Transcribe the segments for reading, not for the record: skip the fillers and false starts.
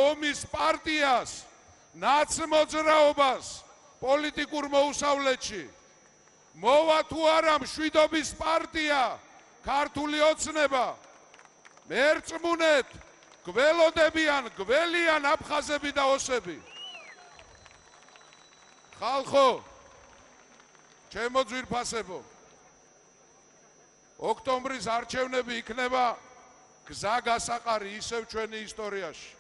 ომის პარტიას, ნაცმოძრაობას პოლიტიკურ მოუსავლეთში. მოვა თუ არა მშვიდობის პარტია, ქართული ოცნება, მერწმუნეთ გველოდებიან, გველიან აფხაზები და ოსები. ხალხო, ჩემო ძვირფასებო, ოქტომბრის არჩევნები იქნება გზა გასაყარი ისევ ჩვენი ისტორიაში.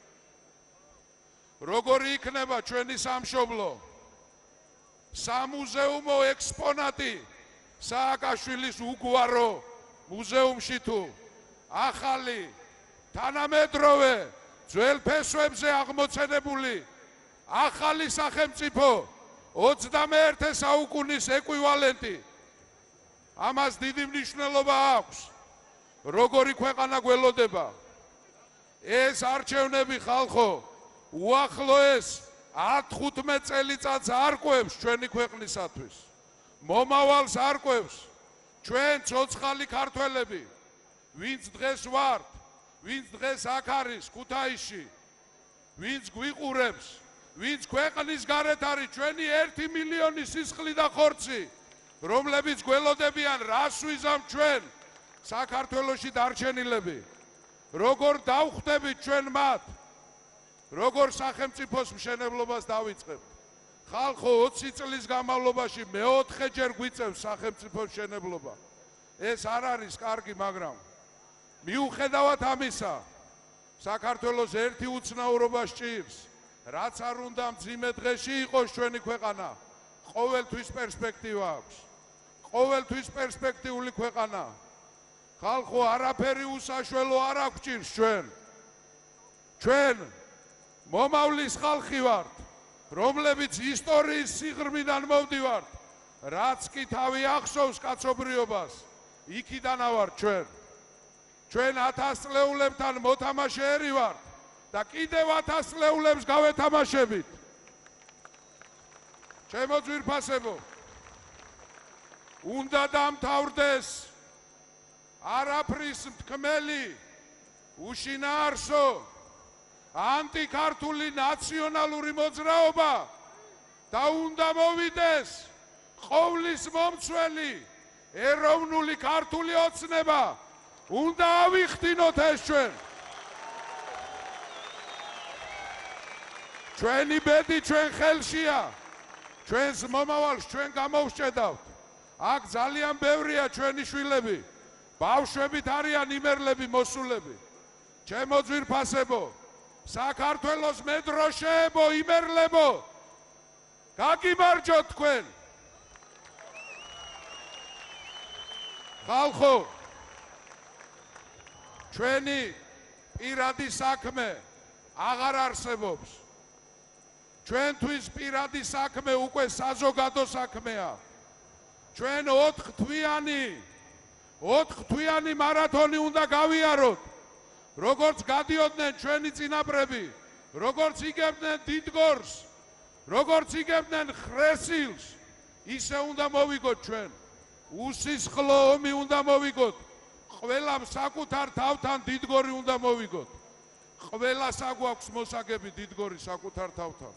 როგორი იქნება ჩვენი სამშობლო, სამუზეუმო ექსპონატი სააკაშვილის უგვარო მუზეუმში თუ ახალი თანამედროვე ძველ ფესვებზე აღმოცენებული ახალი სახელმწიფო 21 საუკუნის ეკვივალენტი, ამას დიდი მნიშვნელობა აქვს. როგორი ქვეყანა გველოდება. ეს არჩევნები ხალხო უახლოეს 10-15 წელიწადს არკვევს ჩვენი ქვეყნისათვის. მომავალს არკვევს ჩვენ ცოცხალი ქართველები, ვინც დღეს ვართ, ვინც დღეს აქ არის ქუთაისში, ვინც გვიყურებს, ვინც ქვეყნის გარეთ არის, ჩვენი 1 მილიონი სისხლი და ხორცი, რომლებიც გველოდებიან რას ვიზამ ჩვენ საქართველოში დარჩენილები, როგორ დავხვდებით ჩვენ მათ, როგორ სახელმწიფოს მშენებლობას დავიწყებთ. ხალხო 20 წლის განმავლობაში მე-4-ჯერ გვიწევს სახელმწიფოს მშენებლობა. ეს არ არის კარგი, მაგრამ მიუხედავად ამისა, საქართველოს ერთი უცნაურობა სჭირს, რაც არ უნდა მძიმე დღეში იყოს ჩვენი ქვეყანა, ყოველთვის პერსპექტივა აქვს. ყოველთვის პერსპექტიული ქვეყანა. ხალხო, არაფერი უსაშველო არ აქვს ჩვენ. ჩვენ მომავლის ხალხი ვართ, რომლებიც ისტორიის სიღრმიდან მოვდივართ, რაც კი თავი ახსოვს კაცობრიობას, იქიდან ავართ ჩვენ. ჩვენ 1000 წლეულებთან მოთამაშეები ვართ და კიდევ 1000 წლეულებს გავეთამაშებით. ჩემო ძვირფასებო, უნდა დამთავრდეს არაფრის მთქმელი, უშინაარსო, ანტიქართული ნაციონალური მოძრაობა და უნდა მოვიდეს ყოვლის მომცველი ეროვნული ქართული ოცნება. უნდა ავიხდინოთ ეს ჩვენ. ჩვენი ბედი ჩვენ ხელშია. ჩვენს მომავალს ჩვენ გამოვსჭედავთ. აქ ძალიან ბევრია ჩვენი შვილები. ბავშვებით არიან იმერლები, მოსულები. ჩემო ძვირფასებო, საქართველოს მედროშეებო, იმერლებო, გაგიმარჯოთ თქვენ. ხალხო, ჩვენი პირადი საქმე აღარ არსებობს. ჩვენთვის პირადი საქმე უკვე საზოგადო საქმეა. ჩვენ 4 თვიანი მარათონი უნდა გავიაროთ. როგორც გადიოდნენ ჩვენი წინაპრები, როგორც იგებდნენ დიდგორს, როგორც იგებდნენ ხრესილს, ისე უნდა მოვიგოთ ჩვენ. უსისხლო ომი უნდა მოვიგოთ. ყველამ საკუთარ თავთან დიდგორი უნდა მოვიგოთ. ყველას აგვაქვს მოსაგები დიდგორი საკუთარ თავთან.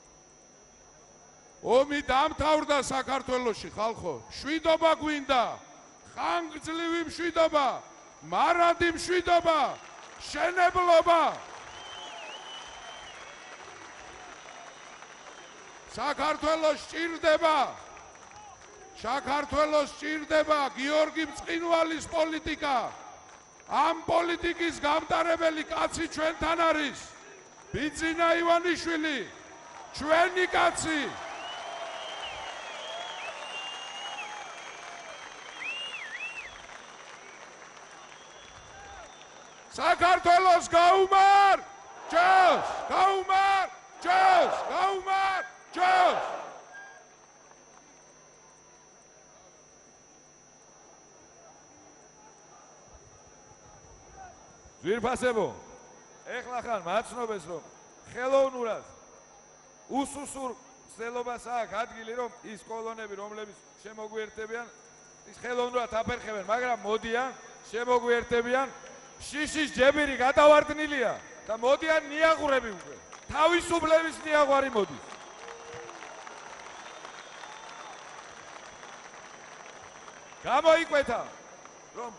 ომი დამთავრდა საქართველოში, ხალხო. მშვიდობა გვინდა, ხანგრძლივი მშვიდობა, მარადი მშვიდობა, შენებლობა. საქართველოს სჭირდება, საქართველოს სჭირდება გიორგი მწყინვალის პოლიტიკა. ამ პოლიტიკის გამტარებელი კაცი ჩვენთან არის ბიძინა ივანიშვილი, ჩვენი კაცი. საქართველოს გაუმარ ჯოს, გაუმარ ჯოს, გაუმარ ჯოს. ძვირფასებო, ეხლა ხან მაცნობს, რომ ხელოვნურად უსუსურ ცდელობას აქვს ადგილი, რომ ის კოლონები, რომლებიც შემოგვიერთებიან, ის ხელოვნურად აფერხებენ, მაგრამ მოდიან, შემოგვიერთებიან, შიშის ჯებირი გადავარდნილია და მოდიან ნიაღურები უკვე. თავისუფლების ნიაღვარი მოდის. გამოიკვეთა, რომ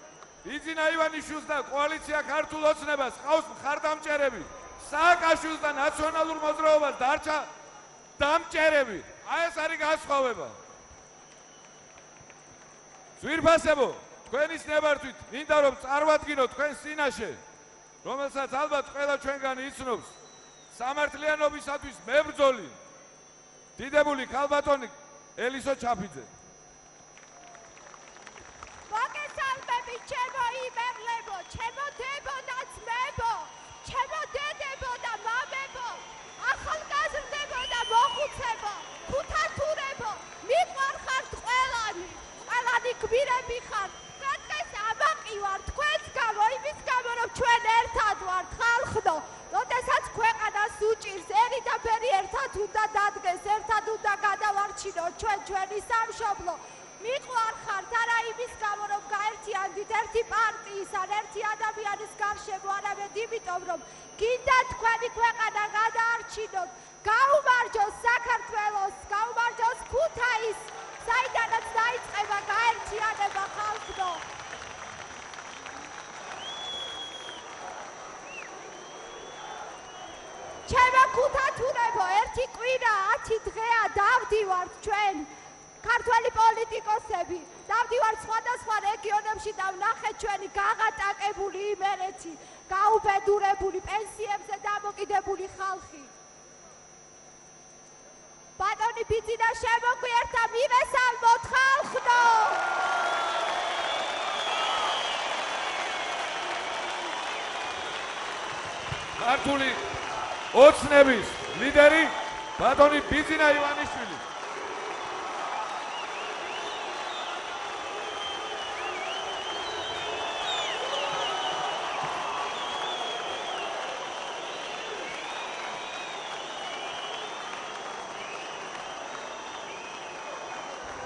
ბიძინა ივანიშვილს და კოალიცია ქართულ ოცნებას ყავს მხარდამჭერები, სააკაშვილს და ნაციონალურ მოძრაობას დარჩა დამჭერები. აი ეს არის განსხვავება. ძვირფასებო, თქვენის ნებართვით მინდა რომ წარმატგინოთ თქვენ წინაშე, რომელსაც ალბათ ყველა ჩვენგანი იცნობს, სამართლიანობისათვის მებრძოლი დიდებული ქალბატონი ელისო ჩაფიძე. მოგესალმებით ჩემო იმერლებო, ჩემო დებო და ძმებო, ჩემო დედებო და მამებო, ახალგაზრდებო და მოხუცებო, ქუთათურებო, მიყვარხართ ყველანი, ყველანი გმირები ხართ. დღეს ამაყივარ თქვენს გამო, იმის გამო რომ ჩვენ ერთად ვართ ხალხო. როდესაც ქვეყანას უჭირს, ერი და ფერი ერთად უნდა დადგეს, ერთად უნდა გადავარჩინოთ ჩვენი სამშობლო. მიყვარხართ არა იმის გამო რომ გაერთიანდით ერთი პარტიის ან ერთი ადამიანის გარშემო, არამედ იმიტომ რომ გინდა თქვენი ქვეყანა გადაარჩინოთ, გაუმარჯოს საქართველოს, გაუმარჯოს ქუთაისს, საიდანაც დაიწყება გაერთიანება ხალხო. ჩემო ქუთათურებო, ერთი კვირა 10 დღეა დავდივართ ჩვენ ქართველი პოლიტიკოსები, დავდივართ სხვადასხვა რეგიონებში და ვნახეთ ჩვენი გაღატაკებული იმერეთი, გაუბედურებული, პენსიებზე დამოკიდებული ხალხი. ბატონი ბიძინა შემოგვიერთა, მივესალმოთ ხალხო! ქართული ოცნების ლიდერი ბატონი ბიძინა ივანიშვილი.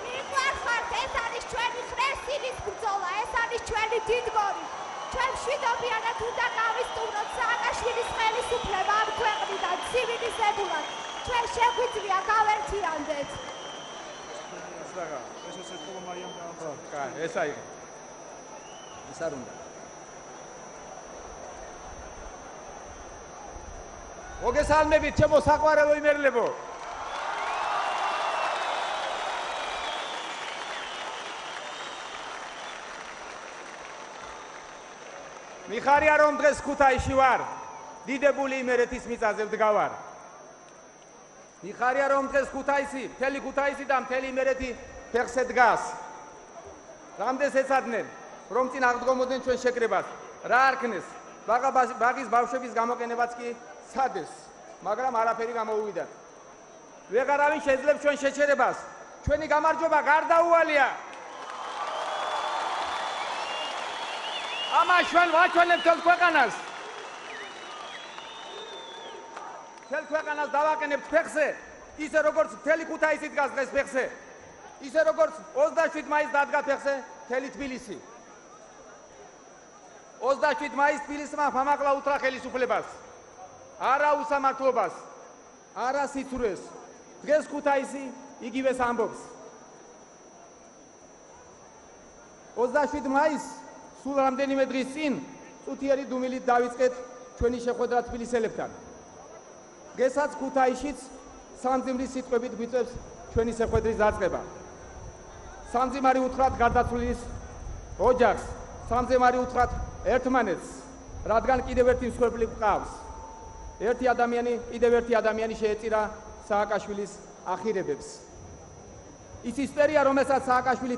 მიყვარხართ, ეს არის ჩვენი ხრესილის ბრძოლა, ეს არის ჩვენი დიდგორი. ჩვენ მშვიდობიანად უნდა გავისტუმროთ სააკაშვილის ხელისუფლება ამ ქვეყნიდან ცივილიზებულად. ჩვენ შეგვიძლია გავერთიანდეთ. ეს აიღე. ეს არ უნდა. მოგესალმებით ჩემო საყვარელო იმერლებო. მიხარია რომ დღეს ქუთაისში ვარ, დიდებული იმერეთის მიწაზე ვდგავარ. მიხარია რომ დღეს ქუთაისი, მთელი ქუთაისი და მთელი იმერეთი ფეხზე დგას. რამდენს ეცადნენ, რომ წინ აღდგომოდნენ ჩვენ შეკრებას, რა არქნეს, ბაღის ბავშვების გამოყენებაც კი სადეს, მაგრამ არაფერი გამოუვიდა. ვეღარავინ შეძლებს ჩვენ შეჩერებას, ჩვენი გამარჯვება გარდაუვალია. ამას ჩვენ ვაჩვენებთ მთელ ქვეყანას. მთელ ქვეყანას დავაყენებთ ფეხზე, ისე როგორც მთელი ქუთაისი დგას დღეს ფეხზე, ისე როგორც 27 მაისს დადგა ფეხზე მთელი თბილისი. 27 მაისს თბილისმა ფამაკლა უთრა ხელისუფლებას, არა უსამართლობას, არა სიცრუეს. დღეს ქუთაისი იგივეს ამბობს. 27 მაისს სულ რამდენიმე დღის წინ წუთიერი დუმილით დავიწყეთ ჩვენი შეხვედრა თბილისელებთან. დღესაც ქუთაისშიც სამძიმრის სიტყვებით გვიწევს ჩვენი შეხვედრის დაწყება. სამძიმარი უთხრათ გარდაცვლილის ოჯახს, სამძიმარი უთხრათ ერთმანეთს, რადგან კიდევ ერთი მსხვერპლი გვყავს. კიდევ ერთი ადამიანი შეეწირა სააკაშვილის ახირებებს. ის ისტერია, რომელსაც სააკაშვილი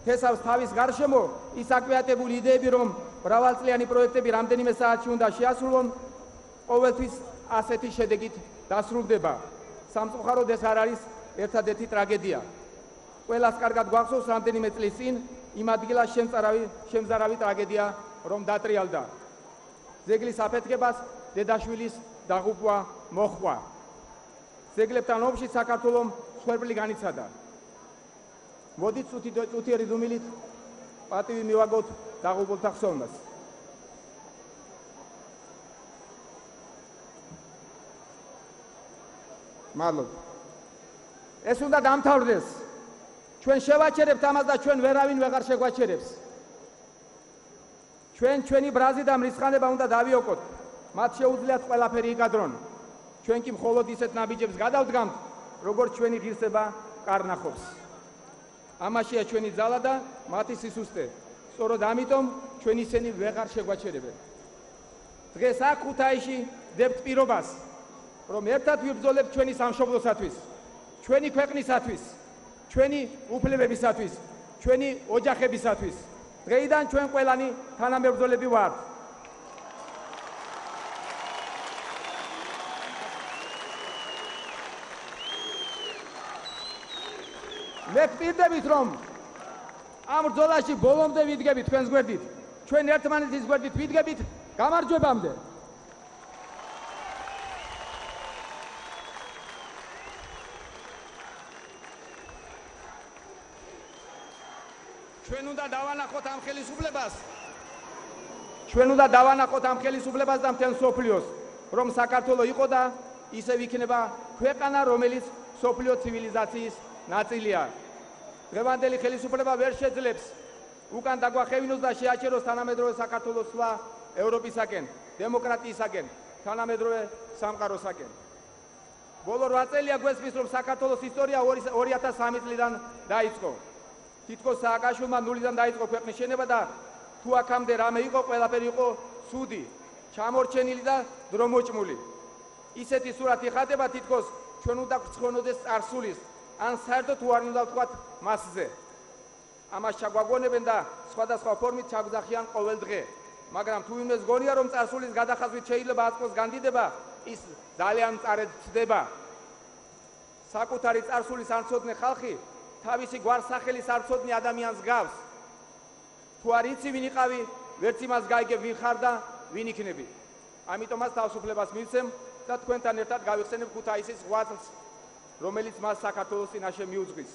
თესავს თავის გარშემო, ის აკვიატებული იდეები, რომ მრავალწლიანი პროექტები რამდენიმე საათში უნდა შეასრულონ, ყოველთვის ასეთი შედეგით დასრულდება. სამწუხაროდ ეს არ არის ერთადერთი ტრაგედია. ყველას კარგად გვახსოვს რამდენიმე წლის წინ იმ ადგილას შემზარავი ტრაგედია, რომ დატრიალდა. ძეგლის აფეთქებას დედაშვილის დაღუპვა მოჰყვა. ძეგლებთან ომში საქართველომ მსხვერპლი განიცადა. მოდით წუთიერი დუმილით პატივი მივაგოთ დაღუპულთა ხსოვნას. მადლობა. ეს უნდა დამთავრდეს. ჩვენ შევაჩერებთ ამას და ჩვენ ვერავინ ვეღარ შეგვაჩერებს. ჩვენი ბრაზი და მრისხანება უნდა დავიოკოთ. მათ შეუძლიათ ყველაფერი იკადრონ. ჩვენ კი მხოლოდ ისეთ ნაბიჯებს გადავდგამთ, როგორც ჩვენი ღირსება კარნახობს. ამაშია ჩვენი ძალა და მათი სისუსტე. სწორედ ამიტომ ჩვენ ისინი ვეღარ შეგვაჩერებენ. დღეს აქ ქუთაისში დებთ პირობას, რომ ერთად ვიბრძოლებთ ჩვენი სამშობლოსათვის, ჩვენი ქვეყნისათვის, ჩვენი უფლებებისათვის, ჩვენი ოჯახებისათვის. დღეიდან ჩვენ ყველანი თანამებრძოლები ვართ. მე ვპირდებით, რომ ამ ბრძოლაში ბოლომდე ვიდგებით თქვენს გვერდით. ჩვენ ერთმანეთის გვერდით ვიდგებით გამარჯვებამდე. ჩვენ უნდა დავანახოთ ამ ხელისუფლებას. ჩვენ უნდა დავანახოთ ამ ხელისუფლებას და მთელ სოფლიოს, რომ საქართველო იყო და ისევ იქნება ქვეყანა, რომელიც სოფლიო ცივილიზაციის ნაწილია. დღევანდელი ხელისუფლება ვერ შეძლებს უკან დაგვახევინოს და შეაჩეროს თანამედროვე საქართველოს სვლა ევროპისაკენ, დემოკრატიისაკენ, თანამედროვე სამყაროსაკენ. ბოლო 8 წელია გვესმის, რომ საქართველოს ისტორია 2003 წლიდან დაიწყო. თითქოს სააკაშვილმა ნულიდან დაიწყო ქვეყნის შენება და თუ აქამდე რამე იყო, ყველაფერი იყო ცუდი, ჩამორჩენილი და დრომოჭმული. ისეთი სურათი ხდება, თითქოს ჩვენ უნდა გვცხონოდეს წარსულის, ან საერთოდ თუ არ უნდა ვთქვათ მასზე. ამას ჩაგვაგონებენ და სხვადასხვა ფორმით ჩაგძახიან ყოველ დღე. მაგრამ თუ იმეს გონია, რომ წარსულის გადახაზვით შეიძლება აწმოს განდიდება, ის ძალიან მწარედ ცდება. საკუთარი წარსულის არ ცოდნე ხალხი თავისი გვარსახელის არ ცოდნე ადამიანს გავს. თუ არ იცი ვინ იყავი, ვერც იმას გაიგებ ვინ ხარ და ვინ იქნები. ამიტომაც თავისუფლებას მივცემ და თქვენთან ერთად გავიხსენებ ქუთაისის ღვაწლს, რომელიც მას საქართველოს წინაშე მიუძღვის.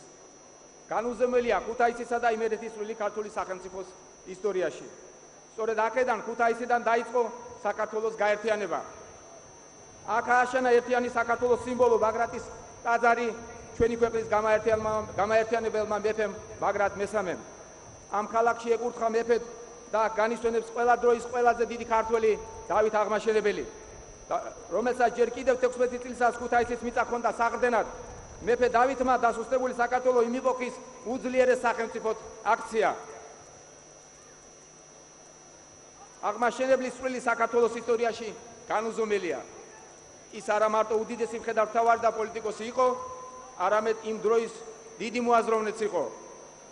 განუზომელია ქუთაისისა და იმერეთის სრული ქართული სახელმწიფოს ისტორიაში. სწორედ აქედან ქუთაისიდან დაიწყო საქართველოს გაერთიანება. აქ ააშენა ერთიანი საქართველოს სიმბოლო ბაგრატის ტაძარი ჩვენი ქვეყნის გამაერთიანებელმა მეფემ ბაგრატ მესამემ. ამ ქალაქში ეკურთხა მეფედ და განისვენებს ყველა დროის ყველაზე დიდი ქართველი დავით აღმაშენებელი, რომელსაც ჯერ კიდევ 16 წლისას ქუთაისის მიწა ჰქონდა საყრდენად. მეფე დავითმა დასუსტებული საქართველო იმიყოქის უძლიერეს სახელმწიფოდ აქცია. აღმაშენებლის წვლილი საქართველოს ისტორიაში განუზომელია. ის არა მარტო უდიდესი მხედართმთავარი და პოლიტიკოსი იყო, არამედ იმ დროის დიდი მოაზროვნეც იყო.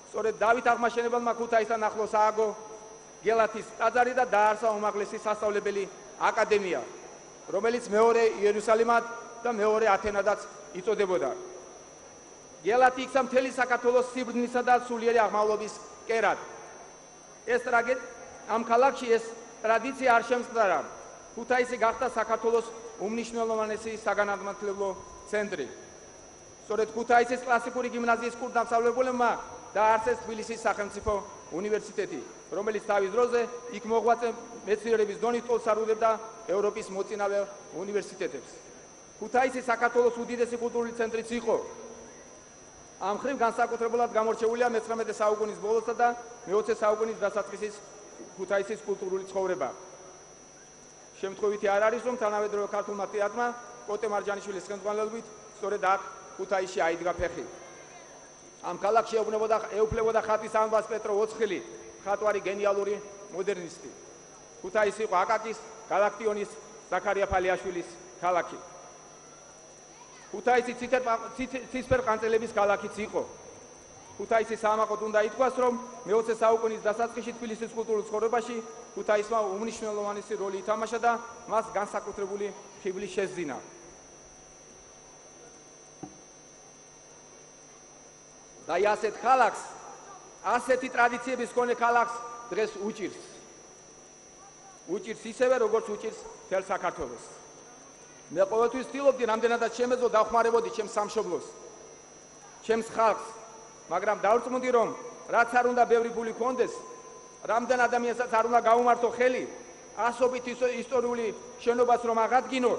სწორედ დავით აღმაშენებელმა ქუთაისთან ახლოს ააგო გელათის ტაძარი და დაარსა უმაღლესი სასწავლებელი აკადემია, რომელიც მეორე იერუსალიმად და მეორე ათენადაც იწოდებოდა. გელათი იქცა მთელი საქართველოს სიბრძნისა და სულიერი აღმავლობის კერად. ამ ქალაქში ეს ტრადიცია არ შემწყდარა. ქუთაისი გახდა საქართველოს უმნიშვნელოვანესი საგანმანათლებლო ცენტრი. სწორედ ქუთაისის კლასიკური გიმნაზიის კურსდამსწავლებელებმა დაარსეს თბილისის სახელმწიფო უნივერსიტეტი, რომელიც თავის დროზე იქ მოღვაწე მეცნიერების დონით თვალსარუდებდა ევროპის მოწინავე უნივერსიტეტებს. ქუთაისი საქართველოს უდიდესი კულტურული ცენტრიც იყო. ამ ხრივ განსაკუთრებულად გამორჩეულია მე-19 საუკუნის ბოლოსა და მე-20 საუკუნის დასაწყისის ქუთაისის კულტურული ცხოვრება. შემთხვევითი არ არის, რომ თანამედროვე ქართულმა თეატრმა კოტე მარჯანიშვილის ხელმძღვანელობით სწორედ აქ ქუთაისში აიდგა ფეხი. ამ ქალაქში ეუფლებოდა ხატვის ამბავს პეტრო ოცხილი, ხატვარი გენიალური მოდერნისტი. ქუთაისი იყო აკაკის, გალაქტიონის, ზაქარია ფალიაშვილის ქალაქი. ქუთაისი ცისფერყანწელების ქალაქიც იყო. ქუთაისის საამაყოდ უნდა ითქვას, რომ მე-20 საუკუნის დასაწყისში თბილისის კულტურულ ცხოვრებაში ქუთაისმა უმნიშვნელოვანესი როლი ითამაშა და მას განსაკუთრებული ხიბლი შესძინა. და ასეთ ქალაქს, ასეთი ტრადიციების მქონე ქალაქს დღეს უჭირს. უჭირს ისევე, როგორც უჭირს მთელ საქართველოს. მე ყოველთვის ვცდილობდი, რამდენადაც შემეძლო დავხმარებოდი ჩემს სამშობლოს, ჩემს ხალხს, მაგრამ დავწმუნდი, რომ რაც არ უნდა ბევრი ფული გქონდეს, რამდენ ადამიანსაც არ უნდა გაუმართო ხელი, ასობით ისტორიული შენობას რომ აღადგინო,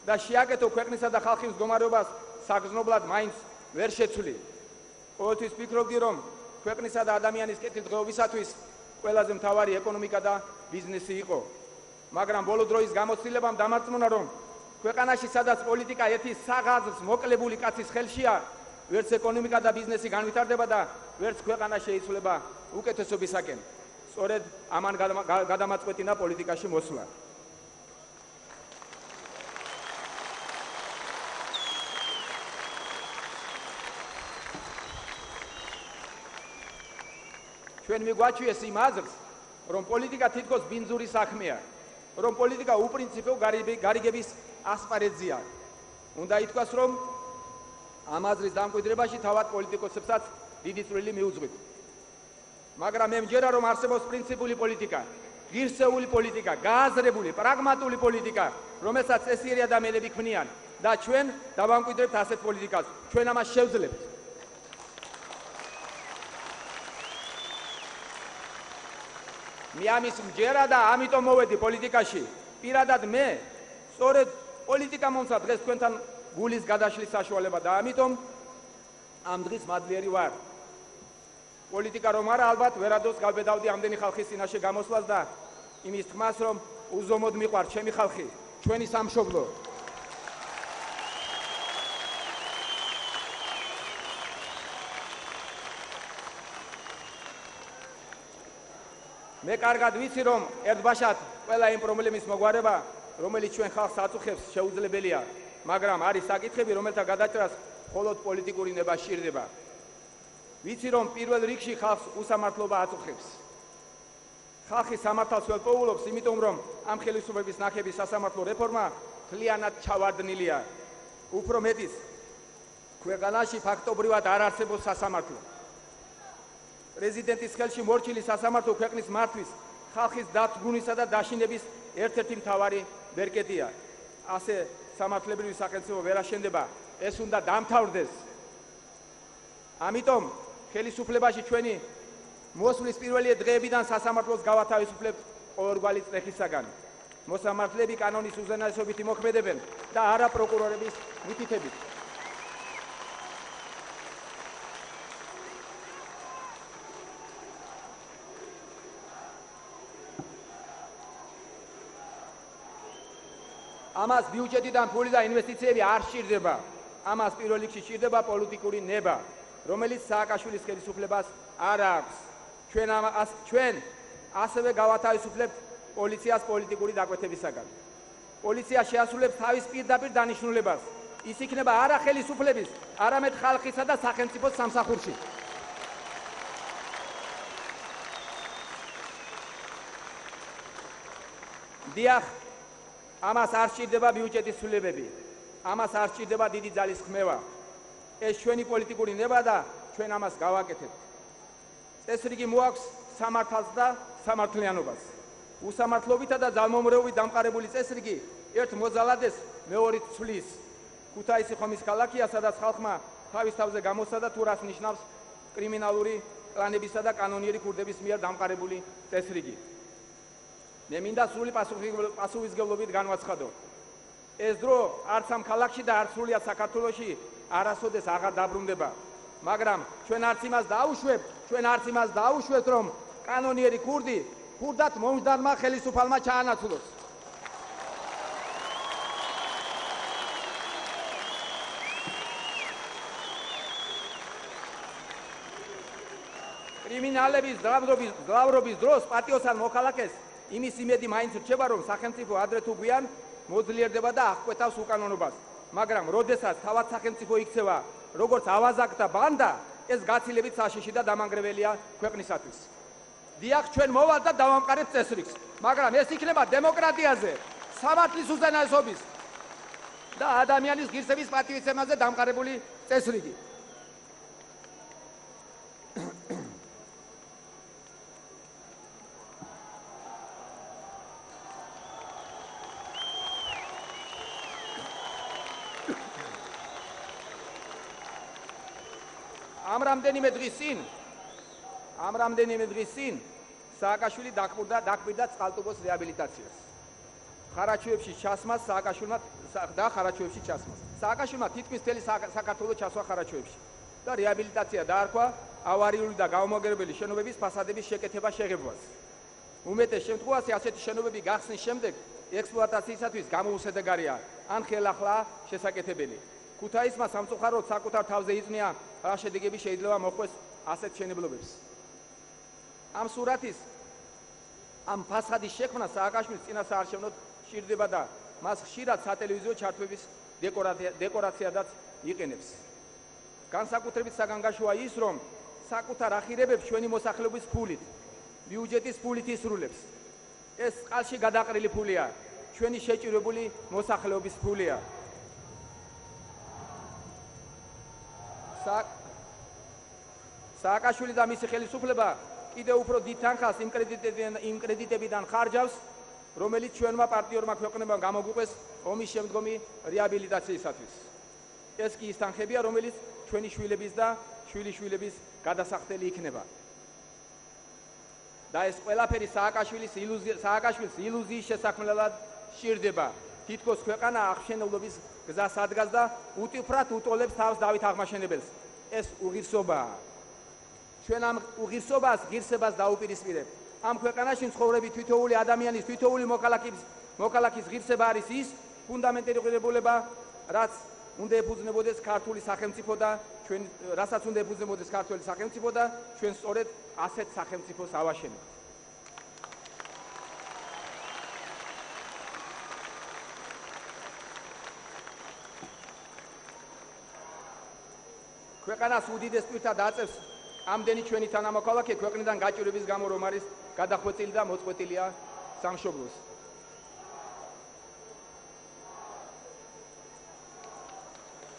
და შეაკეთო ქვეყნისა და ხალხის მდგომარეობას საგრძნობლად მაინც ვერ შეცვლი. ყოველთვის ვფიქრობდი, რომ ქვეყნისა და ადამიანის კეთილდღეობისათვის ყველაზე მთავარი ეკონომიკა და ბიზნესი იყო. მაგრამ ბოლო დროის გამოცდილებამ დამარწმუნა, რომ ქვეყანაში, სადაც პოლიტიკა ერთი საღაზრს მოკლებული კაცის ხელშია, ვერც ეკონომიკა და ბიზნესი განვითარდება და ვერც ქვეყანა შეიცვლება უკეთესობისაკენ. სწორედ ამან გადამაწყვეტინა პოლიტიკაში მოსვლა. ჩვენ მიგვაჩვიეს იმ აზრს, რომ პოლიტიკა თითქოს ბინძური საქმეა, რომ პოლიტიკა უპრინციპო გარიგების ასპარეზია. უნდა ითქვას, რომ ამ აზრის დამკვიდრებაში თავად პოლიტიკოსებსაც დიდი წვლილი მიუძღვით. მაგრამ მე მჯერა, რომ არსებობს პრინციპული პოლიტიკა, ღირსეული პოლიტიკა, გააზრებული, პრაგმატული პოლიტიკა, რომელსაც წესიერი ადამიანები ქმნიან და ჩვენ დავამკვიდრებთ ასეთ პოლიტიკას. ჩვენ ამას შევძლებთ. მე ამის მჯერა და ამიტომ მოვედი პოლიტიკაში. პირადად მე სწორედ პოლიტიკა მომცა დღეს თქვენთან გულის გადაშლის საშუალება და ამიტომ ამ დღის მადლიერი ვარ. პოლიტიკა რომ არა, ალბათ ვერადოს გავბედავდი ამდენი ხალხის წინაშე გამოსვლას და იმის თქმას, რომ უზომოდ მიყვართ ჩემი ხალხი, ჩვენი სამშობლო. მე კარგად ვიცი, რომ ერთბაშად ყველა იმ პრობლემის მოგვარება, რომელიც ჩვენ ხალხს აწუხებს, შეუძლებელია, მაგრამ არის საკითხები, რომელთა გადაჭრას მხოლოდ პოლიტიკური ნება სჭირდება. ვიცი, რომ პირველ რიგში ხალხს უსამართლობა აწუხებს. ხალხი სამართალს ვერ პოულობს, იმიტომ რომ ამ ხელისუფლების ნახები სასამართლო რეფორმა მთლიანად ჩავარდნილია. უფრო მეტიც, ქვეყანაში ფაქტობრივად არ არსებობს სასამართლო. პრეზიდენტის ხელში მორჩილი სასამართლო ქვეყნის მართვის, ხალხის დათგუნისა და დაშინების ერთ-ერთი მთავარი ბერკეტია. ასე სამართლებრივი სახელმწიფო ვერ აშენდება, ეს უნდა დამთავრდეს. ამიტომ ხელისუფლებაში ჩვენი მოსვლის პირველი დღეებიდან სასამართლოს გავათავისუფლებთ ყოველგვარი წრეხისაგან. მოსამართლეები კანონის უზენაესობით იმოქმედებენ და არა პროკურორების მითითებით. ამას ბიუჯეტიდან ფული და ინვესტიციები არ სჭირდება. ამას პირველ რიგში სჭირდება პოლიტიკური ნება, რომელიც სააკაშვილის ხელისუფლებას არ აქვს. ჩვენ ასევე გავათავისუფლებთ პოლიციას პოლიტიკური დაკვეთებისაგან. პოლიცია შეასრულებს თავის პირდაპირ დანიშნულებას. ის იქნება არა ხელისუფლების, არამედ ხალხისა და სახელმწიფოს სამსახურში. დიახ, ამას არ სჭირდება ბიუჯეტის ცვლილებები. ამას არ სჭირდება დიდი ძალის ხმევა. ეს ჩვენი პოლიტიკური ნება და ჩვენ ამას გავაკეთებთ. წესრიგი მოაქვს სამართალს და სამართლიანობას. უსამართლობითა და ძალმომრეობით დამყარებული წესრიგი ერთ მოძალადეს მეორით ცვლის. ქუთაისი ხომის ქალაქია, სადაც ხალხმა თავის თავზე გამოსცა და თუ რას ნიშნავს კრიმინალური კლანებისა და კანონიერი ქურდების მიერ დამყარებული წესრიგი. მე მინდა სრული პასუხისმგებლობით განვაცხადო. ეს დრო არც ამ ქალაქში და არც სრულიად საქართველოში არასოდეს აღარ დაბრუნდება. მაგრამ ჩვენ არც იმას დაუშვებთ, რომ კანონიერი ქურდი ქურდად მომჯდარმა ხელისუფალმა ჩაანაცვლოს. კრიმინალების ძლავრობის დროს პატიოსან მოქალაქეს იმის იმედი მაინც რჩება, რომ სახელმწიფო ადრე თუ გვიან მოძლიერდება და აღკვეთავს უკანონობას. მაგრამ როდესაც თავად სახელმწიფო იქცევა როგორც ავაზაკთა ბანდა, ეს გაცილებით საშიში და დამანგრეველია ქვეყნისათვის. დიახ, ჩვენ მოვალთ და დავამყარებთ წესრიგს, მაგრამ ეს იქნება დემოკრატიაზე, სამართლის უზენაესობის და ადამიანის ღირსების პატივისცემაზე დამყარებული წესრიგი. ამ რამდენიმე დღის წინ სააკაშვილი დაკვირდა წყალტუბოს რეაბილიტაციას. ხარაჩუებში ჩასმას და ხარაჩოებში ჩასმას. სააკაშვილმა თითქმის მთელი საქართველოს ჩასვა ხარაჩოებში და რეაბილიტაცია დაარქვა ავარიული და გაუმაგრებელი შენობების ფასადების შეკეთება შეღებვას. უმეტეს შემთხვევაში ასეთი შენობები გახსნის შემდეგ ექსპლუატაციისათვის გამოუსადეგარია ან ხელახლა შესაკეთებელი. ქუთაისმა სამწუხაროდ საკუთარ თავზე იწნია რა შედეგები შეიძლება მოხვდეს ასეთ შენებლობებს. ამ სურათის ამ ფასადის შექმნა სააკაშვილის წინასაარჩევნოდ სჭირდება და მას ხშირად სატელევიზიო ჩართვების დეკორაციადაც იყენებს. განსაკუთრებით საგანგაშოა ის, რომ საკუთარ ახირებებს ჩვენი მოსახლეობის ფულით, ბიუჯეტის ფულით ისრულებს. ეს წყალში გადაყრილი ფულია, ჩვენი შეჭირებული მოსახლეობის ფულია. სააკაშვილი და მისი ხელისუფლება კიდევ უფრო დიდ თანხას იმ კრედიტებიდან ხარჯავს, რომელიც ჩვენმა პარტიორმა ქვეყნებამ გამოგვიყვეს ომის შემდგომი რეაბილიტაციისათვის. ეს კი ის თანხებია, რომელიც ჩვენი შვილების და შვილიშვილების გადასახდელი იქნება. და ეს ყველაფერი სააკაშვილის ილუზიის შესაქმნელად სჭირდება. თითქოს ქვეყანა აღშენებლობის გზას ადგას და უტიფრად უტოლებს თავს დავით აღმაშენებელს. ეს უღირსობაა. ჩვენ ამ უღირსობას, ღირსებას დაუპირისპირებთ. ამ ქვეყანაში მცხოვრები თითოეული ადამიანის, თითოეული მოქალაქის ღირსება არის ის ფუნდამენტური ღირებულება, რაც უნდა ეფუძნებოდეს ქართული სახელმწიფო და რასაც უნდა ეფუძნებოდეს ქართული სახელმწიფო და ჩვენ სწორედ ასეთ სახელმწიფოს ავაშენებთ. ქვეყანას უდიდეს პირთად აწევს ამდენი ჩვენი თანამოქალაქე ქვეყნიდან გაჭირვების გამო, რომ არის გადახვეწილი და მოწყვეტილია სამშობლოს.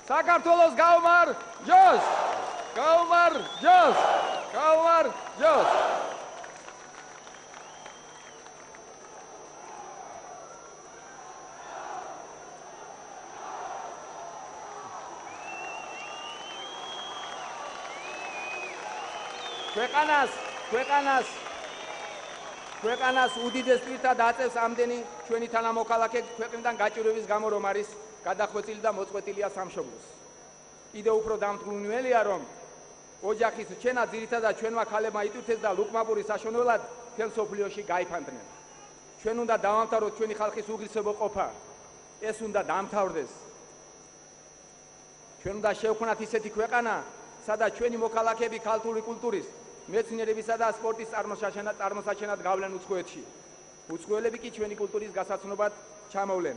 საქართველოს გაუმარჯოს! გაუმარჯოს! გაუმარჯოს! ქვეყანას უდიდეს პირთად აწევს ამდენი ჩვენი თანამოქალაქე ქვეყნიდან გაჭირვების გამო, რომ არის გადახვეწილი და მოწყვეტილია სამშობლოს. კიდევ უფრო დამთვრუნველია, რომ ოჯახის რჩენა ძირითადად ჩვენმა ქალებმა იტვირთეს და ლუკმაპურის საშონელად მთელ მსოფლიოში გაიფანტნენ. ჩვენ უნდა დავამთავროთ ჩვენი ხალხის უღირსებო ყოფა. ეს უნდა დამთავრდეს. ჩვენ უნდა შევქმნათ ისეთი ქვეყანა, სადაც ჩვენი მოქალაქეები ქართული კულტურის, მეცნიერებისა და სპორტის წარმოსაჩენად გავლენ უცხოეთში. უცხოელები კი ჩვენი კულტურის გასაცნობად ჩამოვლენ.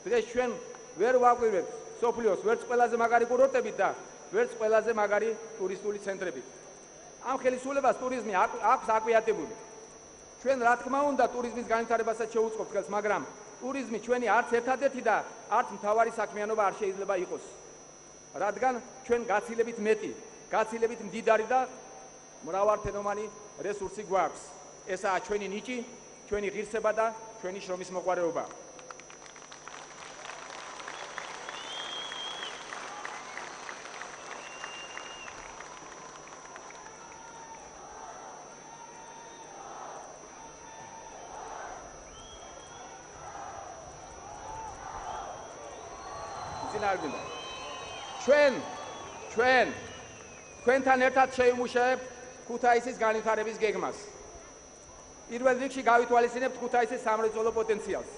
დღეს ჩვენ ვერ ვაკვირვებთ სოფლიოს ვერც ყველაზე მაგარი კურორტებით და ვერც ყველაზე მაგარი ტურისტული ცენტრებით. ამ ხელისუფლებას ტურიზმი აქვს აკვიატებული. ჩვენ რა თქმა უნდა ტურიზმის განვითარებასაც შევუწყობთ ხელს, მაგრამ ტურიზმი ჩვენი არც ერთადერთი და არც მთავარი საქმიანობა არ შეიძლება იყოს. რადგან ჩვენ გაცილებით მეტი, გაცილებით მდიდარი და მრავალფენოვანი რესურსი გვაქვს. ესაა ჩვენი ნიჭი, ჩვენი ღირსება და ჩვენი შრომის მოყვარეობა. ჩვენთან ერთად შევიმუშავებთ ქუთაისის განვითარების გეგმას. პირველ რიგში გავითვალისწინებთ ქუთაისის სამრეწველო პოტენციალს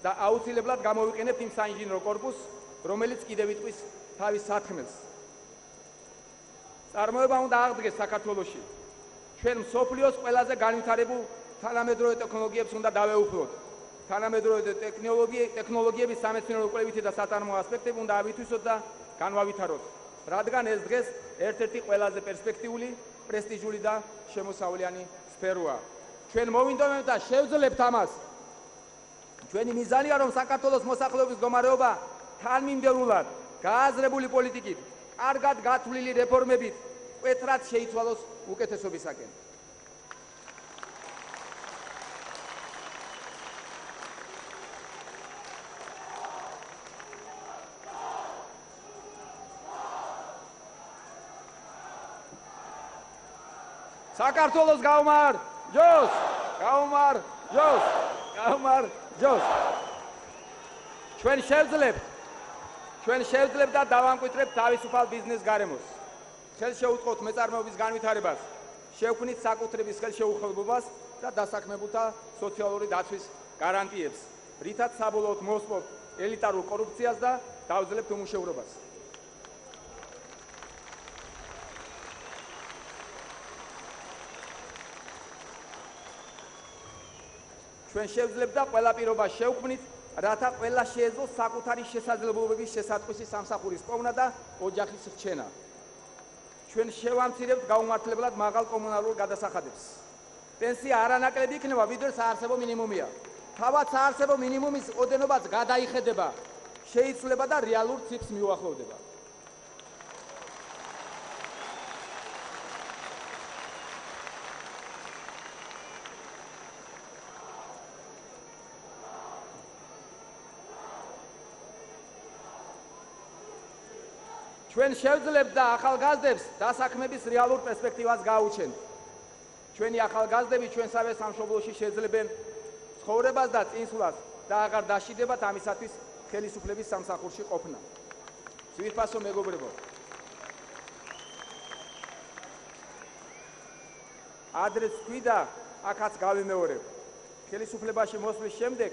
და აუცილებლად გამოვიყენებთ იმ საინჟინრო კორპუსს, რომელიც კიდევ იტყვის თავის საქმეს. წარმოება უნდა აღდგეს საქართველოში. ჩვენ მსოფლიოს ყველაზე განვითარებულ თანამედროვე ტექნოლოგიებს უნდა დავეუფლოთ. თანამედროვე ტექნოლოგიების სამეცნიერო კვლევითი და საწარმოო ასპექტები უნდა ავითვისოთ და განვავითაროთ. რადგან ეს დღეს ერთ-ერთი ყველაზე პერსპექტიული, პრესტიჟული და შემოსავლიანი სფეროა. ჩვენ მოვინდომებთ და შევძლებთ ამას. ჩვენი მიზანია, რომ საქართველოს მოსახლეობის მდგომარეობა თანმიმდევრულად, გააზრებული პოლიტიკით, კარგად გათვლილი რეფორმებით მკვეთრად შეიცვალოს უკეთესობისაკენ. საქართველოს გაუმარჯოს! გაუმარჯოს! გაუმარჯოს! ჩვენ შევძლებთ ჩვენ შევძლებთ და დავამკვიდრებთ თავისუფალ ბიზნეს გარემოს. ხელს შეუწყოთ მეწარმეობის განვითარებას, შევქმნით საკუთრების ხელშეუხლებლობას და დასაქმებულთა სოციალური დაცვის გარანტიებს, რითაც საბოლოოდ მოვსპობთ ელიტარულ კორუფციას და დავძლებთ უმუშევრობას. ჩვენ შევძლებთ და ყველა პირობას შევქმნით, რათა ყველა შეეძლოს საკუთარი შესაძლებლობების შესატყვისი სამსახურის პოვნა და ოჯახის რჩენა. ჩვენ შევამცირებთ გაუმართლებლად მაღალ კომუნალურ გადასახადებს. პენსია არანაკლები იქნება, ვიდრე საარსებო მინიმუმია. თავად საარსებო მინიმუმის ოდენობაც გადაიხედება, შეიცვლება და რეალურ ციფრს მიუახლოვდება. ჩვენ შევძლებთ და ახალგაზრდებს დასაქმების რეალურ პერსპექტივას გააუჩენთ. ჩვენი ახალგაზრდები ჩვენსავე სამშობლოში შეძლებენ ცხოვრებას და წინსვლას და აღარ დაშიდებათ ამისათვის ხელისუფლების სამსახურში ყოფნა. ძვირფასო მეგობრებო, ადრეც თქვი და აქაც გავიმეორებ. ხელისუფლებაში მოსვლის შემდეგ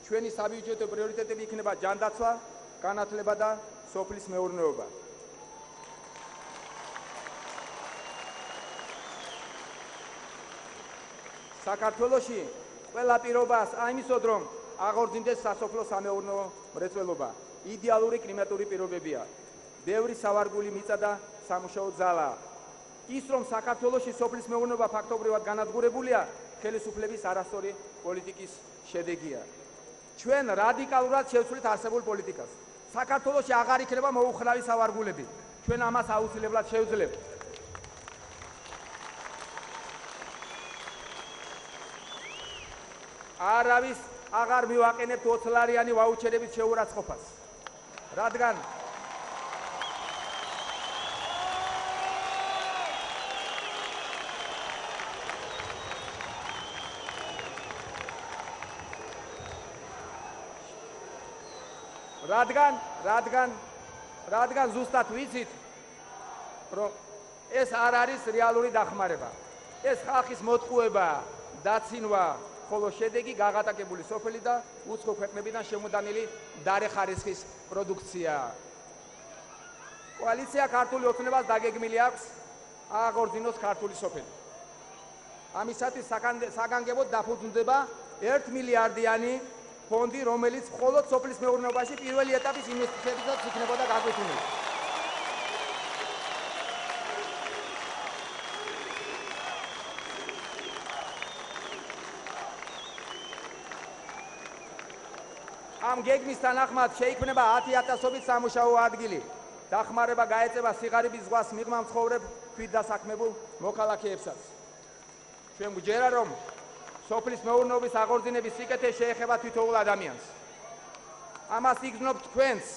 ჩვენი საბიუჯეტო პრიორიტეტები იქნება ჯანდაცვა, განათლება და სოფლის მეურნეობა. საქართველოში ყველა პირობას აიმისოდ, რომ აღორძინდეს სასოფლო სამეურნეო მრეწველობა. იდეალური კლიმატური პირობებია. ბევრი სავარგული მიწა და სამუშაო ძალაა. ის, რომ საქართველოში სოფლის მეურნეობა ფაქტობრივად განადგურებულია, ხელისუფლების არასწორი პოლიტიკის შედეგია. ჩვენ რადიკალურად შევცვლით არსებულ პოლიტიკას. საქართველოში აღარ იქნება მოუხრავი სავარგულები. ჩვენ ამას აუცილებლად შევძლებთ. არავის აღარ მივაყენებთ 20-ლარიანი ვაუჩერების შეურაცხყოფას. რადგან რადგან ზუსტად ვიცით, რომ ეს არ არის რეალური დახმარება. ეს ხალხის მოტყუებაა, დაცინვა, ხოლო შედეგი გაღატაკებული სოფელი და უცხო ქვეყნებიდან შემოდანილი დარე ხარისხის პროდუქციაა. კოალიცია ქართული ოცნებას დაგეგმილი აქვს აღორძინოს ქართული სოფელი. ამისათვის საგანგებოდ დაფუძნდება 1 მილიარდიანი ფონდი, რომელიც მხოლოდ სოფლის მეურნეობაში პირველი ეტაპის ინვესტიციებისათვის იქნებოდა გაკვეთილი. ამ გეგმის თანახმად შეიქმნება 10,000-ობით სამუშაო ადგილი. დახმარება გაეწევა სიღარიბის ზღვას მიღმა მცხოვრებ ქვით დასაქმებულ მოქალაქეებსაც. ჩვენ გვჯერა, რომ სოფლის მეურნეობის აღორძინების სიკეთე შეეხება თითოეულ ადამიანს. ამას იგრძნობთ თქვენს,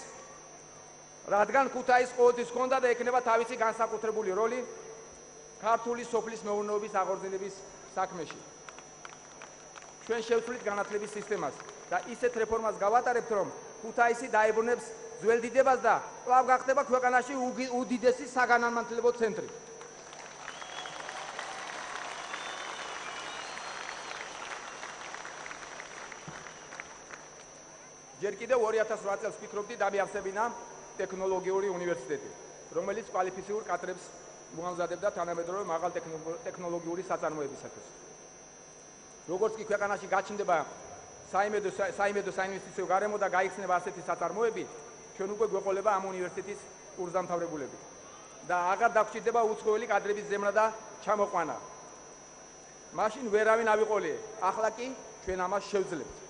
რადგან ქუთაისს ყოველთვის ჰქონდა და ექნება თავისი განსაკუთრებული როლი ქართული სოფლის მეურნეობის აღორძინების საქმეში. ჩვენ შევცვლით განათლების სისტემას და ისეთ რეფორმას გავატარებთ, რომ ქუთაისი დაებრუნებს ძველ დიდებას და კვლავ გახდება ქვეყანაში უდიდესი საგანმანათლებლო ცენტრი. ჯერ კიდევ 2008 წელს ვფიქრობდი დამიავსებინა ტექნოლოგიური უნივერსიტეტი, რომელიც კვალიფიციურ კადრებს მოამზადებდა თანამედროვე მაღალ ტექნოლოგიური საწარმოებისათვის. როგორც კი ქვეყანაში გაჩნდება საიმედო საინვესტიციო გარემო და გაიხსნება ასეთი საწარმოები, ჩვენ უკვე გვეყოლება ამ უნივერსიტეტის კურსდამთავრებულები და აღარ დაგჭირდება უცხოელი კადრების ზემნა და ჩამოყვანა. მაშინ ვერავინ ავიყოლია, ახლა კი ჩვენ ამას შევძლებთ.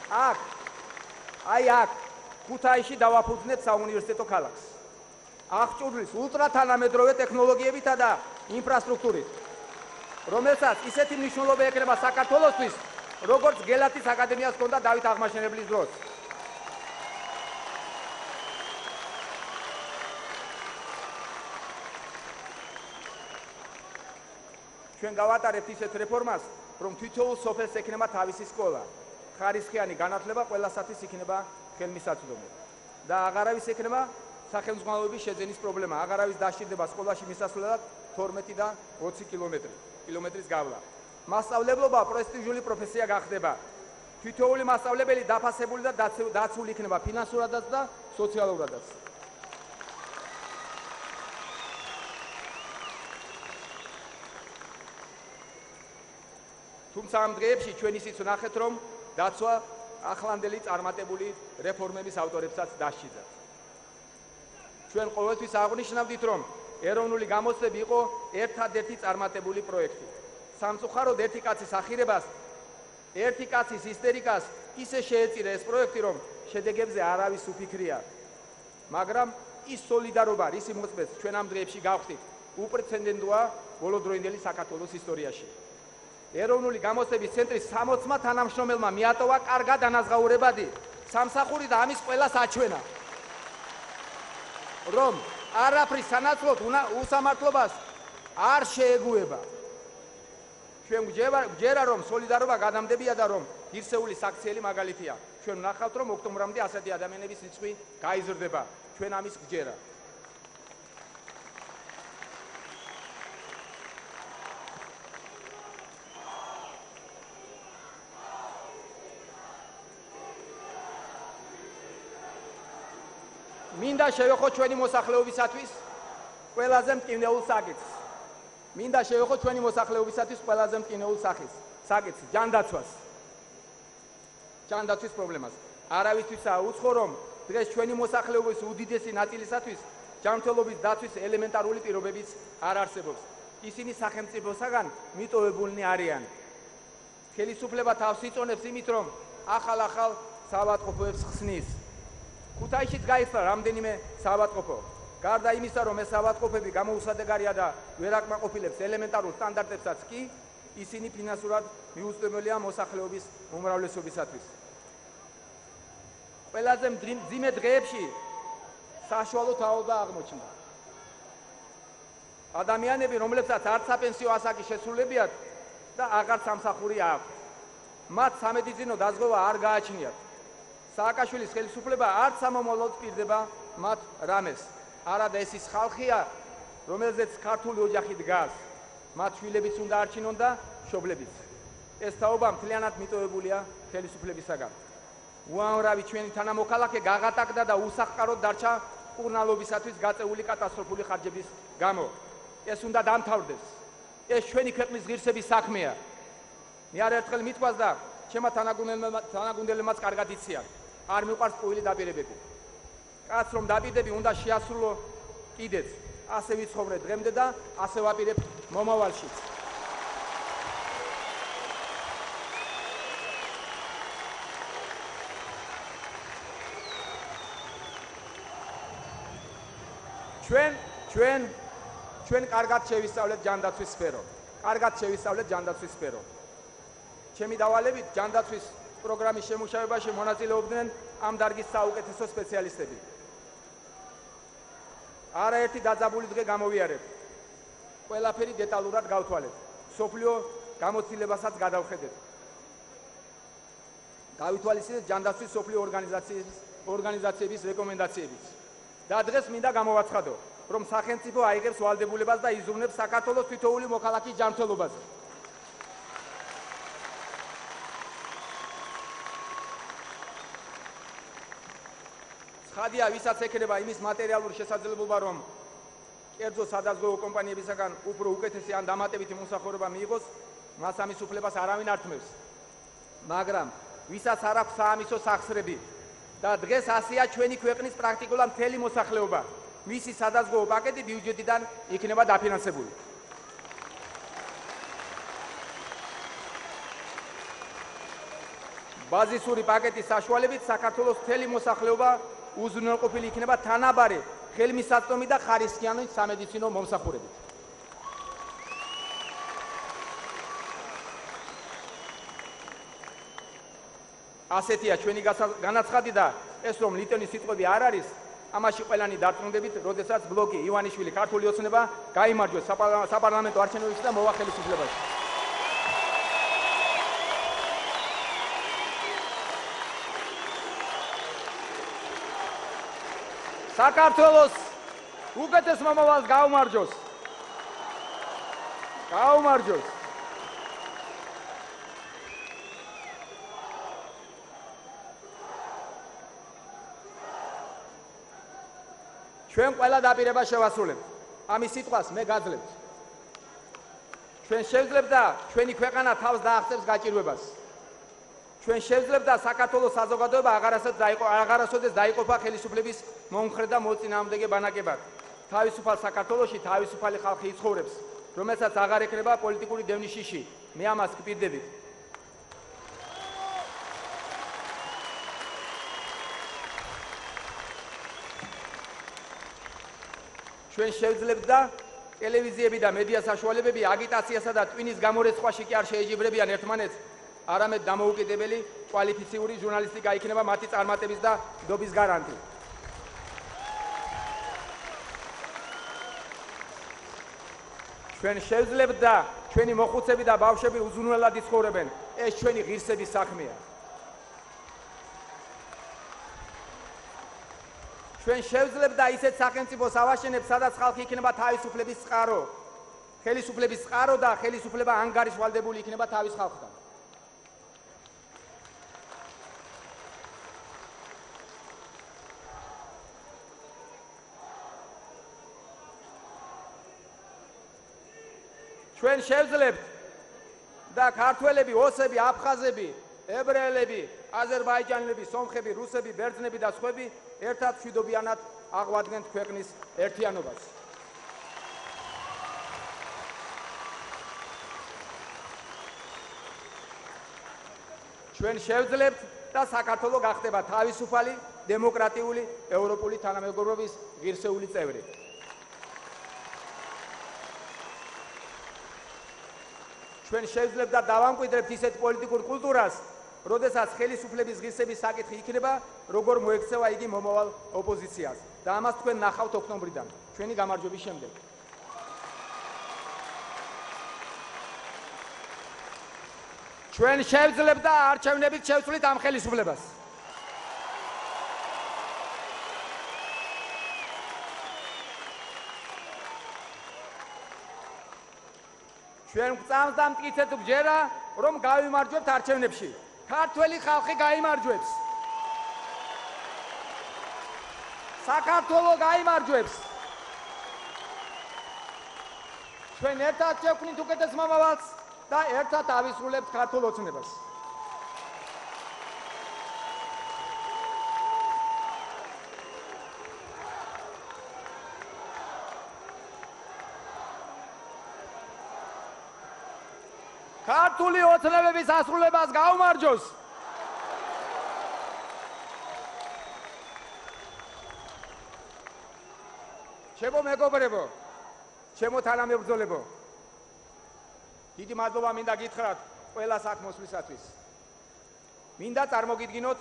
აქ ქუთაისში დავაფუძნეთ საუნივერსიტეტო ქალაქს. აღჭურვილს ულტრათანამედროვე ტექნოლოგიებითა და ინფრასტრუქტურით, რომელსაც ისეთი მნიშვნელობა ექნება საქართველოსთვის, როგორც გელათის აკადემიას ჰქონდა დავით აღმაშენებლის დროს. ჩვენ გავატარებთ ისეთ რეფორმას, რომ თითოეულ სოფელს ექნება თავისი სკოლა. ხარისხიანი განათლება ყველასათვის იქნება ხელმისაწვდომი და აღარავის ექნება სახელმძღვანელოების შეძენის პრობლემა. აღარავის დასჭირდება სკოლაში მისასვლელად 12 და 20 კილომეტრის გავლა. მასწავლებლობა პრესტიჟული პროფესია გახდება. თითოეული მასწავლებელი დაფასებული და დაცული იქნება ფინანსურადაც და სოციალურადაც. თუმცა ამ დღეებში ჩვენ ისიც ვნახეთ, რომ დაცვა ახლანდელი წარმატებული რეფორმების ავტორებსაც დასჭირდათ. ჩვენ ყოველთვის აღვნიშნავდით, რომ ეროვნული გამოცდები იყო ერთადერთი წარმატებული პროექტი. სამწუხაროდ ერთი კაცის ახირებას, ერთი კაცის ისტერიკას ისე შეეწირა ეს პროექტი, რომ შედეგებზე არავის უფიქრია. მაგრამ ის სოლიდარობა, რისი მოწმეს ჩვენ ამ დღეებში გავხდით, უპრეცედენტოა ბოლოდროინდელი საქართველოს ისტორიაში. ეროვნული გამოცდების ცენტრის 60-მა თანამშრომელმა მიატოვა კარგად დანაზღაურებადი სამსახური და ამის ყველას აჩვენა, რომ არაფრის სანაცვლოდ უსამართლობას არ შეეგუება. ჩვენ გვჯერა, რომ სოლიდარობა გადამდებია და რომ ღირსეული საქციელი მაგალითია. ჩვენ ვნახავთ, რომ ოქტომბრამდე ასეთი ადამიანების რიცხვი გაიზრდება. ჩვენ ამის გვჯერა. მინდა შევეხო ჩვენი მოსახლეობისათვის ყველაზე მტკივნეულ საკითხს. მინდა შევეხო ჩვენი მოსახლეობისათვის ყველაზე მტკივნეულ საკითხს, ჯანდაცვის პრობლემას. არავისთვისაა უცხო, რომ დღეს ჩვენი მოსახლეობის უდიდესი ნაწილისათვის ჯანმრთელობის დაცვის ელემენტარული პირობებიც არ არსებობს. ისინი სახელმწიფოსაგან მიტოვებულნი არიან. ხელისუფლება თავს იწონებს იმით, რომ ახალ საავადმყოფოებს ხსნის. ქუთაისშიც გაიხსნა რამდენიმე საავადმყოფო. გარდა იმისა, რომ ეს საავადმყოფოები გამოუსადეგარია და ვერ აკმაყოფილებს ელემენტარულ სტანდარტებსაც კი, ისინი ფინანსურად მიუწვდომელია მოსახლეობის უმრავლესობისათვის. ყველაზე მძიმე დღეებში საშუალო თაობა აღმოჩნდა. ადამიანები, რომლებსაც არც საპენსიო ასაკი შესრულებიათ და აღარ სამსახური აქვთ, მათ სამედიცინო დაზღვევა არ გააჩნიათ. სააკაშვილის ხელისუფლება არც სამომავლოდ პირდება მათ რამეს. არადა ეს ის ხალხია, რომელზეც ქართული ოჯახი დგას. მათ შვილებიც უნდა არჩინონ და მშობლებიც. ეს თაობა მთლიანად მიტოვებულია ხელისუფლებისაგან. უამრავი ჩვენი თანამოქალაქე გაღატაკდა და უსახკაროდ დარჩა მკურნალობისათვის გაწეული კატასტროფული ხარჯების გამო. ეს უნდა დამთავრდეს. ეს ჩვენი ქვეყნის ღირსების საქმეა. მე არაერთხელ მithქვას და ჩემმა თანაგუნდელებმაც კარგად იციან. არ მიყვარს ყოველი დაპირებები. კაც რომ დაპირდები უნდა შეასრულო კიდეც. ასე ვიცხოვრე დღემდე და ასე ვაპირებ მომავალშიც. ჩვენ კარგად შევისწავლეთ ჯანდაცვის სფერო. ჩემი დავალებით ჯანდაცვის პროგრამის შემუშავებაში მონაწილეობდნენ ამ დარგის საუკეთესო სპეციალისტები. არაერთი დაძაბული დღე გამოვიარეთ. ყველაფერი დეტალურად გავთვალეთ. სოფლიო გამოცდილებასაც გადავხედეთ. გავითვალისწინეთ ჯანდაცვის სოფლიო ორგანიზაციების რეკომენდაციებიც. და დღეს მინდა გამოვაცხადო, რომ სახელმწიფო აიღებს ვალდებულებას და იზრუნებს საქართველოს თითოეული მოქალაქის ჯანმრთელობაზე. ცხადია, ვისაც ექნება იმის მატერიალური შესაძლებლობა, რომ კერძო სადაზღვევო კომპანიებისაგან უფრო უკეთესი ან დამატებითი მომსახურება მიიღოს, მას ამის უფლებას არავინ არ თმევს. მაგრამ ვისაც არ აქვს საამისო სახსრები და დღეს ასეა ჩვენი ქვეყნის პრაქტიკულად მთელი მოსახლეობა, მისი სადაზღვევო პაკეტი ბიუჯეტიდან იქნება დაფინანსებული. ბაზისური პაკეტის საშუალებით საქართველოს მთელი მოსახლეობა უზრუნველყოფილი იქნება თანაბარი ხელმისაწვდომი და ხარისხიანი სამედიცინო მომსახურებით. ასეთია ჩვენი განაცხადი და ეს რომ ლიტონის სიტყვები არ არის, ამაში ყველანი დარწმუნდებით, როდესაც ბლოკი ივანიშვილი ქართული ოცნება გაიმარჯვეს საპარლამენტო არჩევნებში და მოვა ხელისუფლებაში. საქართველოს უკეთეს მომავალს გაუმარჯოს. გაუმარჯოს. ჩვენ ყველა დაპირება შევასრულებთ. ამის სიტყვას მე გაძლევთ. ჩვენ შევძლებთ და ჩვენი ქვეყანა თავს დააღწევს გაჭირვებას. ჩვენ შევძლებთ და საქართველოს საზოგადოება აღარასოდეს დაიყოფა ხელისუფლების მომხრე და მოწინააღმდეგე ბანაკებად. თავისუფალ საქართველოში თავისუფალი ხალხი იცხოვრებს, რომელსაც აღარ ეკრება პოლიტიკური დევნის შიში. მე ამას გპირდებით. ჩვენ შევძლებთ და ტელევიზიები და მედია საშუალებები აგიტაციასა და ტვინის გამორეცხვაში კი არ შეეჯიბრებიან ერთმანეთს, არამედ დამოუკიდებელი კვალიფიციური ჟურნალისტიკა იქნება მათი წარმატების და ნდობის გარანტი. ჩვენ შევძლებთ და ჩვენი მოხუცები და ბავშვები უზრუნველად იცხოვრებენ. ეს ჩვენი ღირსების საქმეა. ჩვენ შევძლებთ და ისეთ სახელმწიფოს ავაშენებთ, სადაც ხალხი იქნება თავისუფლების წყარო. ხელისუფლების წყარო და ხელისუფლება ანგარიშვალდებული იქნება თავის ხალხთან. ჩვენ შევძლებთ და ქართველები, ოსები, აფხაზები, ებრაელები, აზერბაიჯანელები, სომხები, რუსები, ბერძნები და სხვები ერთად მშვიდობიანად აღვადგენთ ქვეყნის ერთიანობას. ჩვენ შევძლებთ და საქართველო გახდება თავისუფალი, დემოკრატიული, ევროპული თანამეგობრობის ღირსეული წევრი. ჩვენ შევძლებთ და დავამკვიდრებთ ისეთ პოლიტიკურ კულტურას, როდესაც ხელისუფლების ღირსების საკითხი იქნება, როგორ მოექცევა იგი მომავალ ოპოზიციას. და ამას თქვენ ნახავთ ოქტომბრიდან, ჩვენი გამარჯვების შემდეგ. ჩვენ შევძლებთ და არჩევნებით შევცვლით ამ ხელისუფლებას. ჩვენ გვწამს და მტკიცეთ გჯერა, რომ გავიმარჯვებთ არჩევნებში. ქართველი ხალხი გაიმარჯვებს. საქართველო გაიმარჯვებს. ჩვენ ერთად შევქმნით უკეთეს მომავალს და ერთად ავისრულებთ ქართულ ოცნებას. ქართული ოცნებების ასრულებას გაუმარჯოს. ჩემო მეგობრებო, ჩემო თანამებრძოლებო, დიდი მადლობა მინდა გითხრათ ყველა საქმოსვლისათვის. მინდა წარმოგიდგინოთ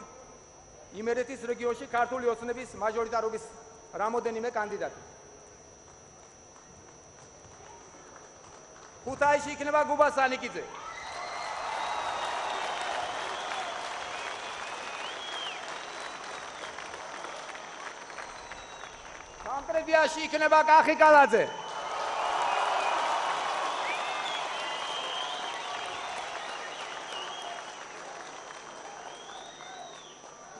იმერეთის რეგიონში ქართული ოცნების მაჟორიტარობის რამოდენიმე კანდიდატი. ქუთაისში იქნება გუბა სანიკიძე. სამტრედიაში იქნება კახი კალაძე.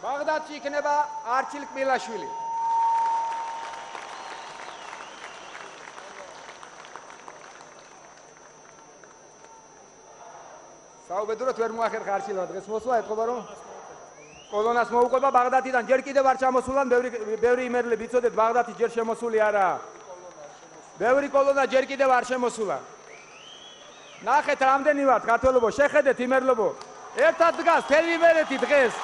ბაღდადში იქნება არჩილ კბილაშვილი. საუბედუროთ ვერ მოახერხა არჩილმა დღეს მოსვლა, ეთქობა რომ კოლონას მოუყვება ბაღდადიდან, ჯერ კიდევ არ ჩამოსულან, ბევრი იმერლები იცოდეთ, ბაღდადი ჯერ შემოსული არაა. ბევრი კოლონა ჯერ კიდევ არ შემოსულა. ნახეთ რამდენი ვართ ქართველებო, შეხედეთ იმერლებო. ერთად დგას თელი იმერეთი დღეს.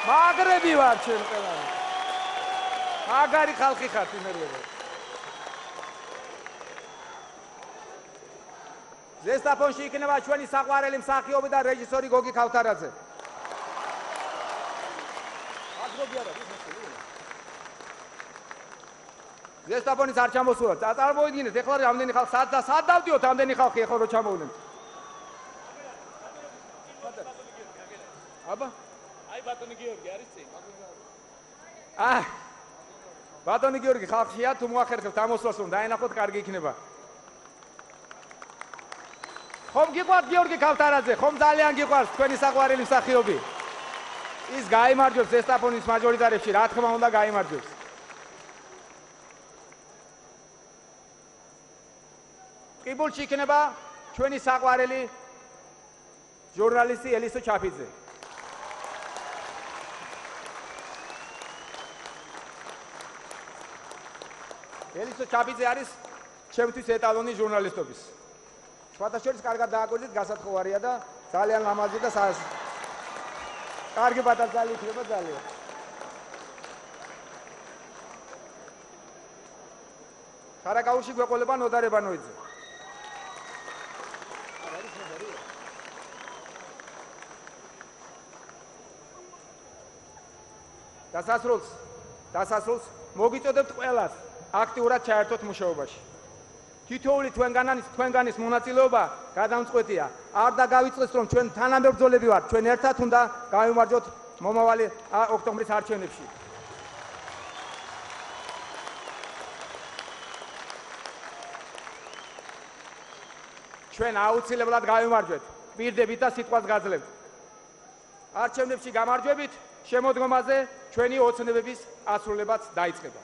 მაგრები ვართ ჩვენ ყველანი. მაგარი ხალხი ხართ იმერლებო. ზესტაფონში იქნება ჩვენი საყვარელი მსახიობი და რეჟისორი გოგი ქავთარაძე. ზესტაფონის არ ჩამოსულათ. წარმოიდგინეთ, ეხლა რამდენი ხალხი, სად დავდიოთ რამდენი ხალხი ეხლა რო ჩამოვლენ. აბა? აი ბატონი გიორგი არის წინ. ბატონი გიორგი ხალხია თუ მოახერხებთ ამოსვლას რომ დაენახოთ კარგი იქნება. ხომ გიყვართ გიორგი ქავთარაძე, ხომ ძალიან გიყვართ თქვენი საყვარელი მსახიობი. ის გაიმარჯვებს ზესტაფონის მაჟორიტარებში, რა თქმა უნდა გაიმარჯვებს. ტყიბულში იქნება ჩვენი საყვარელი ჟურნალისტი ელისო ჩაფიძე. ელისო ჩაფიძე არის ჩემთვის ეტალონი ჟურნალისტობის. სხვადასხვა კარგად დააკვირდით, გასათხოვარია და ძალიან ლამაზი და კარგი ბატალიონი იქნება ძალიან. ხარაკაურში გვეყოლება ნოდარ ებანოიძე. დასასრულს მოგიწოდებთ ყველას აქტიურად ჩაერთოთ მუშაობაში. თითოეული თქვენგანის მონაწილეობა გადამწყვეტია. არ დაგავიწყდეს რომ ჩვენ თანამებრძოლები ვართ, ჩვენ ერთად უნდა გავიმარჯვოთ მომავალი ოქტომბრის არჩევნებში. ჩვენ აუცილებლად გავიმარჯვეთ, პირდებით და სიტყვას გაძლევთ. არჩევნებში გამარჯვებით, შემოდგომაზე ჩვენი ოცნებების ასრულებაც დაიწყება.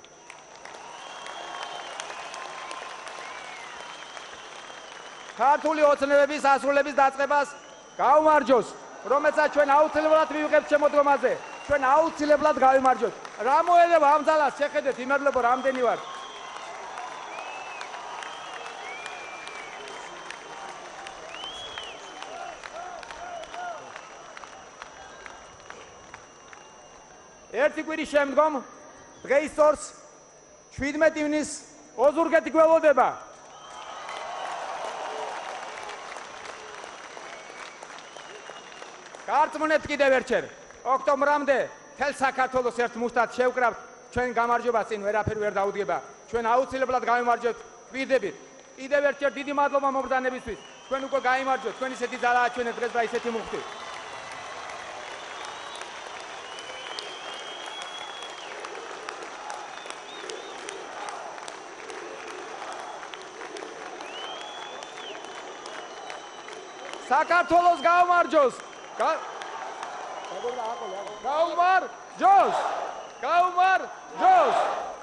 ქართული ოცნებების ასრულების დაწყებას გავმარჯოს, რომელსაც ჩვენ აუცილებლად მივიღებთ შემოდგომაზე. ჩვენ აუცილებლად გავიმარჯვოთ. რა მოელება ამ ძალას, შეხედეთ, იმერლებო რამდენი ვართ. ერთი კვირის შემდგომ დღეისწორს 17 ივნის ოზურგეთი გველოდება. გართმუნეთ კიდევ ერთხელ. ოქტომბრამდე თელ საქართველოს ერთ მუშტად შევკრავთ, ჩვენ გამარჯვებას წინ ვერაფერი ვერ დაუდგება. ჩვენ აუცილებლად გავიმარჯვებთ პირდებით. კიდევ ერთხელ დიდი მადლობა მომბრძანებისთვის. ჩვენ უკვე გაიმარჯვეთ, თქვენ ისეთი ძალაა ჩვენეთ დღეს და ისეთი მუხტი. საქართველოს გაუმარჯოს.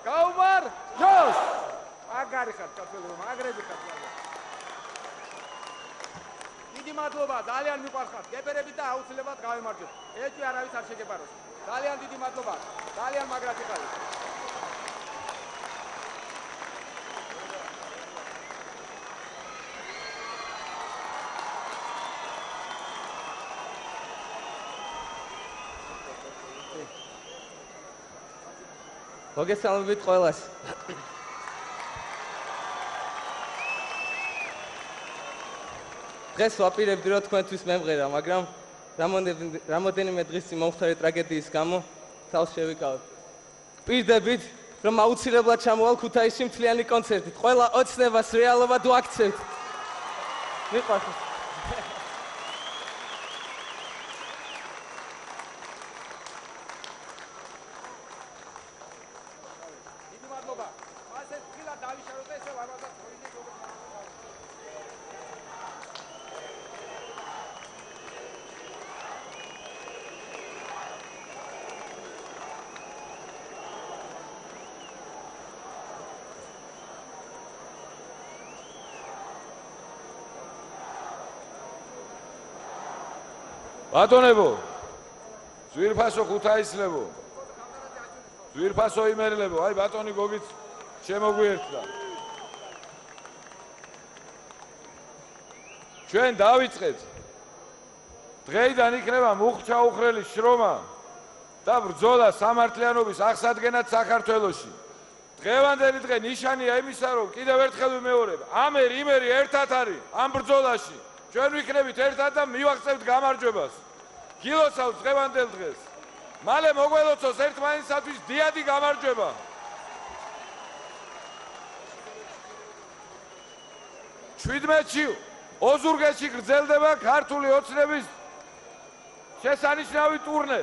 გაუმარჯოს. აგარი ხარ კაცო, მაგრები ხარ. დიდი მადლობა, ძალიან მიყვარხართ. გეპერებით და აუცილებლად გავიმარჯვეთ. ეჭვი არავის არ შეგეპაროს. ძალიან დიდი მადლობა. ძალიან მაგრად იყავით. მოგესალმებით ყველას. დღეს ვაპირებდი რომ თქვენთვის მემღერა, მაგრამ რამოდენიმე დღის წინ მომხდარი ტრაგედიის გამო თავს შევიკავებ. პირდებით რომ აუცილებლად ჩამოვალ ქუთაისში მთლიანი კონცერტით. ყველა ოცნებას რეალობად ვაქცევთ. მიყვარხარ. ბატონებო, ძვირფასო ქუთაისლებო, ძვირფასო იმერლებო, აი ბატონი გოგიც შემოგვიერთდა. ჩვენ დავიწყეთ. დღეიდან იქნება მუხჩაუხრელი შრომა და ბრძოლა სამართლიანობის აღსადგენად საქართველოში. დღევანდელი დღე ნიშანია იმისა, რომ კიდევ ერთხელ ვიმეორებ, ამერი ერთად არის ამ ბრძოლაში. ჩვენ ვიქნებით ერთად და მივაღწევთ გამარჯვებას. გილოცავთ დღევანდელ დღეს. მალე მოგველოცოს ერთმანეთისათვის დიადი გამარჯვება. შვიდმეტში ოზურგეთში გრძელდება ქართული ოცნების შესანიშნავი ტურნე.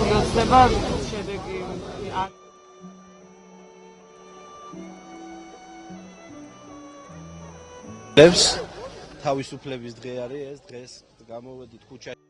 რთული ოცნება შედეგი თავისუფლების დღე არის ეს დღეს გამოვედით ქუჩაში